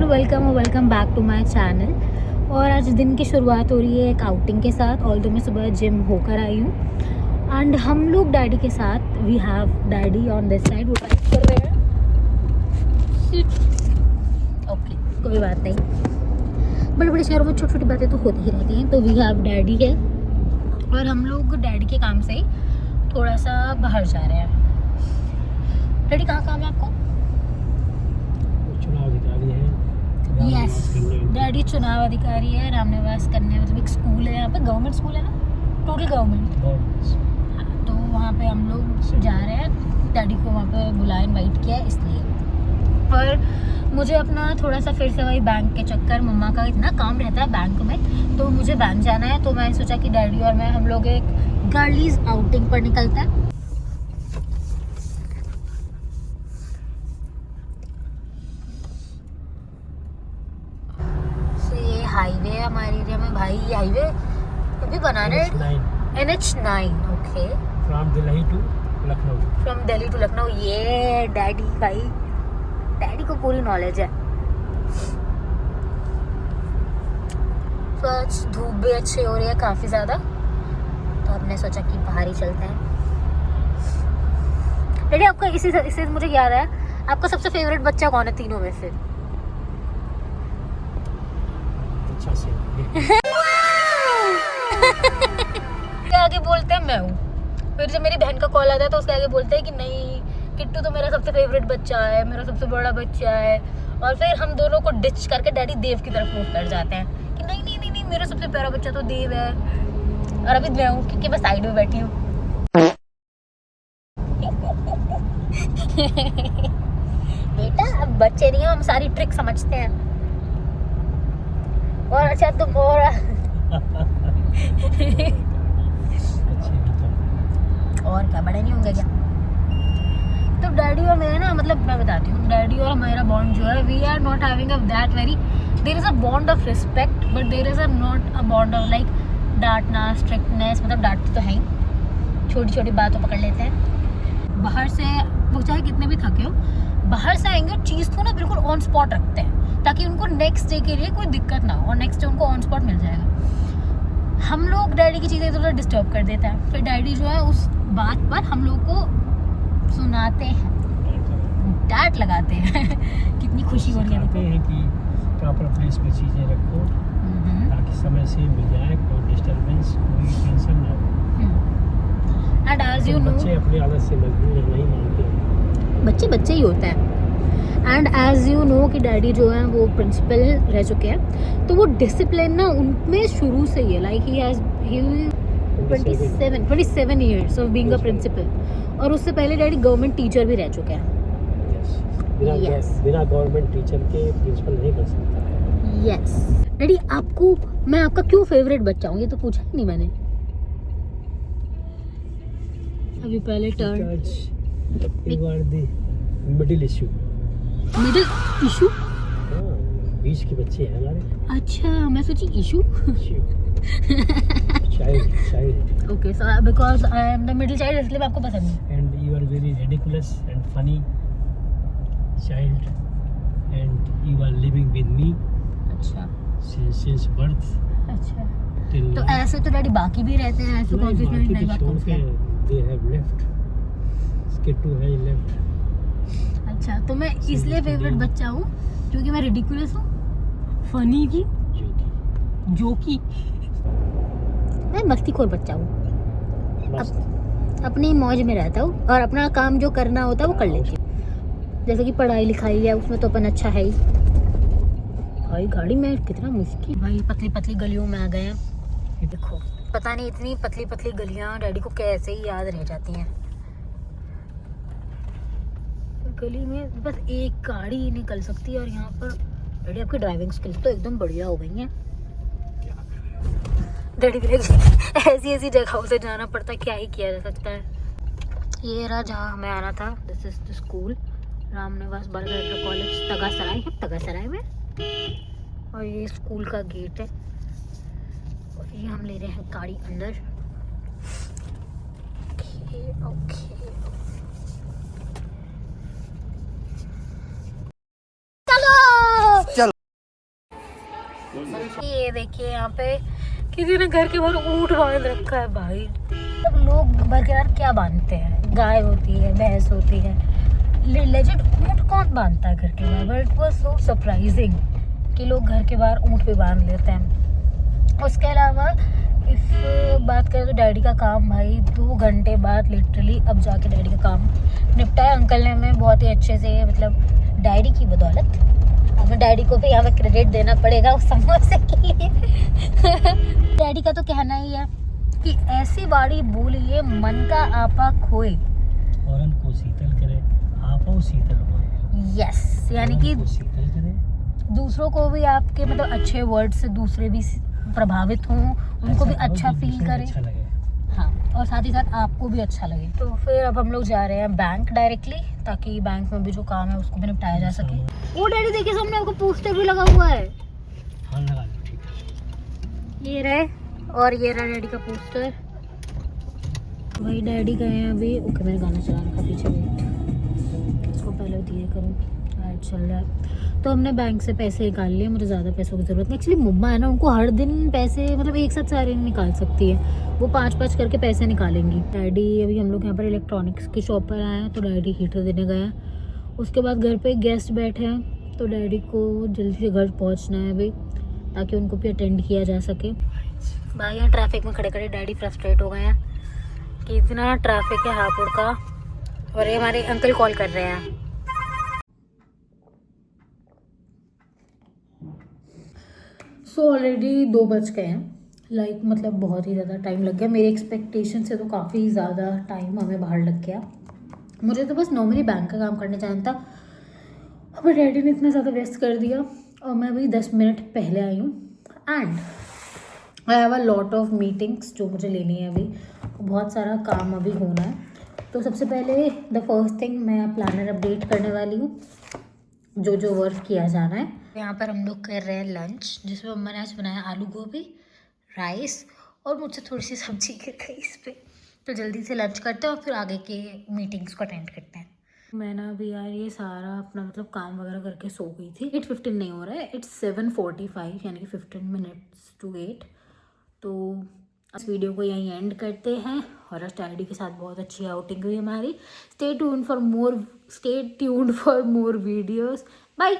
Welcome back to my channel. और आज दिन की शुरुआत हो रही है एक आउटिंग के साथ। ऑल्दो मैं सुबह जिम होकर आई हूँ एंड हम लोग डैडी के साथ, we have daddy on this side, वो ड्राइव कर रहे हैं। ओके, कोई बात नहीं, बड़े बड़े शहरों में छोटी छोटी बातें तो होती ही रहती हैं। तो वी हैव डैडी है और हम लोग डैडी के काम से थोड़ा सा बाहर जा रहे हैं। डैडी कहाँ काम है आपको? चुनाव अधिकारी है। यस, डैडी चुनाव अधिकारी है रामनिवास कन्या, मतलब एक स्कूल है यहाँ पे, गवर्नमेंट स्कूल है ना, टोटल गवर्नमेंट। हाँ, तो वहाँ पे हम लोग जा रहे हैं। डैडी को वहाँ पे बुलाया, इनवाइट किया है इसलिए। और मुझे अपना थोड़ा सा फिर से वही बैंक के चक्कर, मम्मा का इतना काम रहता है बैंक में, तो मुझे बैंक जाना है। तो मैंने सोचा कि डैडी और मैं हम लोग एक गर्लीज आउटिंग पर निकलते हैं। हाईवे है हमारे एरिया में भाई, हाईवे अभी बना रहे हैं, NH9। Okay, from Delhi to Lucknow. From Delhi to Lucknow. ये डैडी भाई, डैडी को पूरी नॉलेज है। तो आज धूप भी अच्छी हो रही है काफी ज्यादा, तो हमने सोचा कि बाहर ही चलते हैं। डैडी आपका इसी मुझे याद है, आपका सबसे फेवरेट बच्चा कौन है तीनों में से? अच्छा से आगे बोलते हैं मैं हूँ। फिर जब मेरी बहन का कॉल आता है तो उसके आगे बोलते हैं कि नहीं, किट्टू तो मेरा सबसे फेवरेट बच्चा है, मेरा सबसे बड़ा बच्चा है। और फिर हम दोनों को डिच करके डैडी देव की तरफ मूव कर जाते हैं कि नहीं नहीं नहीं नहीं, मेरा सबसे प्यारा बच्चा तो देव है। और अभी मैं हूँ क्योंकि मैं साइड में बैठी हूँ। बेटा अब बच्चे नहीं हो, हम सारी ट्रिक समझते हैं। और अच्छा तुम और क्या बड़े नहीं होंगे क्या? तो डैडी और मेरा ना, मतलब मैं बताती हूँ, डैडी और मेरा बॉन्ड जो है, we are not having that very, there is a bond of respect, but there is a not a bond of like डांटना, स्ट्रिक्टनेस। मतलब डांटते तो है ही, छोटी छोटी बातों पकड़ लेते हैं। बाहर से वो चाहे कितने भी थके हो, बाहर से आएंगे और चीज़ को ना बिल्कुल ऑन स्पॉट रखते हैं ताकि उनको नेक्स्ट डे के लिए कोई दिक्कत ना हो, और नेक्स्ट डे उनको ऑन स्पॉट मिल जाएगा। हम लोग डैडी की चीज़ें थोड़ा डिस्टर्ब कर देते हैं, फिर डैडी जो है उस बात पर हम लोग को सुनाते हैं, डांट लगाते हैं। कितनी खुशी हो रही है देखो। हैं कि प्रॉपर प्लेस पे चीज़ें रखो ताकि समय से मिल जाए, कोई डिस्टर्बेंस, कोई टेंशन ना हो। एंड एज यू नो, बच्चे अपनी आदत से नहीं मानते, बच्चे बच्चे ही होते हैं। एंड एज यू नो कि डैडी जो है वो प्रिंसिपल रह चुके हैं, तो वो डिसिप्लिन ना उनमें शुरू से ही है। Like he has 27 years of being a principal, और उससे पहले डैडी गवर्नमेंट टीचर भी रह चुके हैं। बिना गवर्नमेंट टीचर के प्रिंसिपल नहीं बन सकता है। यस डैडी, आपको मैं आपका क्यों फेवरेट बच्चा हूँ ये तो पूछा ही नहीं मैंने अभी पहले। Turn middle issue, middle issue, बीच के बच्चे हैं हमारे। अच्छा, मैं सोची issue. Child. Okay, so because I am the middle child, इसलिए मैं आपको पसंद है। And you are very ridiculous and funny child and you are living with me. अच्छा, सिंस बर्थ। अच्छा, till तो ऐसे तो डैडी बाकी भी रहते हैं, ऐसे कौन सी नई बात कौन सी है? they have left, Skittu has left। अच्छा, तो मैं इसलिए फेवरेट बच्चा हूँ क्योंकि मैं रिडिकुलस हूँ, फनी भी, जोकी। मैं मस्तीखोर बच्चा हूँ, अपनी मौज में रहता हूँ और अपना काम जो करना होता है वो कर लेती हूँ। जैसे कि पढ़ाई लिखाई है, उसमें तो अपन अच्छा है ही। भाई गाड़ी में कितना मुश्किल, भाई पतली पतली गलियों में आ गए हैं। देखो, पता नहीं इतनी पतली पतली गलियाँ डैडी को कैसे ही याद रह जाती हैं। गली में बस एक गाड़ी ही निकल सकती है, और यहाँ पर डैडी आपकी ड्राइविंग स्किल्स तो एकदम बढ़िया हो गई हैं। डैडी के ऐसी ऐसी जगहों से जाना पड़ता है, क्या ही किया जा सकता है। ये रहा जहाँ हमें आना था, this is the school, Ramniwas बालिका कॉलेज, तगासराय है, तगासराय में। और ये स्कूल का गेट है, और ये हम ले रहे हैं गाड़ी अंदर। ओके। ये देखिए यहाँ पे किसी ने घर के बाहर ऊँट बांध रखा है भाई। सब लोग बरकरार क्या बांधते हैं, गाय होती है, भैंस होती है, लेजेंड ऊँट कौन बांधता है घर के बाहर। But it was so surprising कि लोग घर के बाहर ऊँट भी बांध लेते हैं। उसके अलावा इफ बात करें तो डैडी का काम भाई 2 घंटे बाद लिटरली अब जाके डैडी का काम निपटाया अंकल ने। हमें बहुत ही अच्छे से, मतलब डैडी की बदौलत हमें डैडी को भी यहाँ पे क्रेडिट देना पड़ेगा उस समोसे के लिए। डैडी का तो कहना ही है कि ऐसी बाड़ी बोलिए मन का आपा खोए, औरन को शीतल करे आपो शीतल होए। यस, यानी कि शीतल करे, दूसरों को भी आपके मतलब अच्छे वर्ड से दूसरे भी प्रभावित हों, उनको भी अच्छा फील करे, अच्छा लगे। हाँ, और साथ ही साथ आपको भी अच्छा लगे। तो फिर अब हम लोग जा रहे हैं बैंक डायरेक्टली, ताकि बैंक में भी जो काम है उसको भी निपटाया जा सके। वो डैडी देखिए सामने आपको पोस्टर भी लगा हुआ है। हाँ लगा लो, ठीक है। ये रहे, और ये रहा डैडी का पोस्टर। वही डैडी गए हैं अभी। ओके, मैंने गाना चला रखा पीछे, वेट, इसको पहले धीरे करूँ, ऐड चल रहा है। तो हमने बैंक से पैसे निकाल लिए, मुझे ज़्यादा पैसों की ज़रूरत नहीं। एक्चुअली मम्मा है ना, उनको हर दिन पैसे मतलब एक साथ सारे नहीं निकाल सकती है, वो 5-5 करके पैसे निकालेंगी। डैडी अभी हम लोग यहाँ पर इलेक्ट्रॉनिक्स की शॉप पर आए हैं, तो डैडी हीटर देने गए हैं। उसके बाद घर पे गेस्ट बैठे हैं, तो डैडी को जल्दी से घर पहुँचना है अभी, ताकि उनको भी अटेंड किया जा सके। भाई यहाँ ट्रैफिक में खड़े खड़े डैडी फ्रस्ट्रेट हो गए हैं कि इतना ट्रैफिक है हापुड़ का, और ये हमारे अंकल कॉल कर रहे हैं। सो ऑलरेडी 2 बज गए हैं, लाइक मतलब बहुत ही ज़्यादा टाइम लग गया। मेरी एक्सपेक्टेशन से तो काफ़ी ज़्यादा टाइम हमें बाहर लग गया। मुझे तो बस नॉर्मली बैंक का काम करने जाना था, अब डैडी ने इतना ज़्यादा वेस्ट कर दिया, और मैं अभी 10 मिनट पहले आई हूँ। And I have a lot of meetings जो मुझे लेनी है अभी, बहुत सारा काम अभी होना है। तो सबसे पहले द फर्स्ट थिंग मैं प्लानर अपडेट करने वाली हूँ, जो जो वर्क किया जाना है। यहाँ पर हम लोग कर रहे हैं लंच, जिसमें मम्मा ने आज बनाया आलू गोभी, राइस, और मुझसे थोड़ी सी सब्जी गिर गई इस पर। तो जल्दी से लंच करते हैं और फिर आगे के मीटिंग्स को अटेंड करते हैं। मैं ना अभी यार ये सारा अपना मतलब काम वगैरह करके सो गई थी। 8:15 नहीं हो रहा है, इट्स 7:45, यानी कि 15 मिनट्स टू 8। तो इस वीडियो को यहीं एंड करते हैं, और डैडी के साथ बहुत अच्छी आउटिंग हुई हमारी। Stay tuned for more videos. Bye.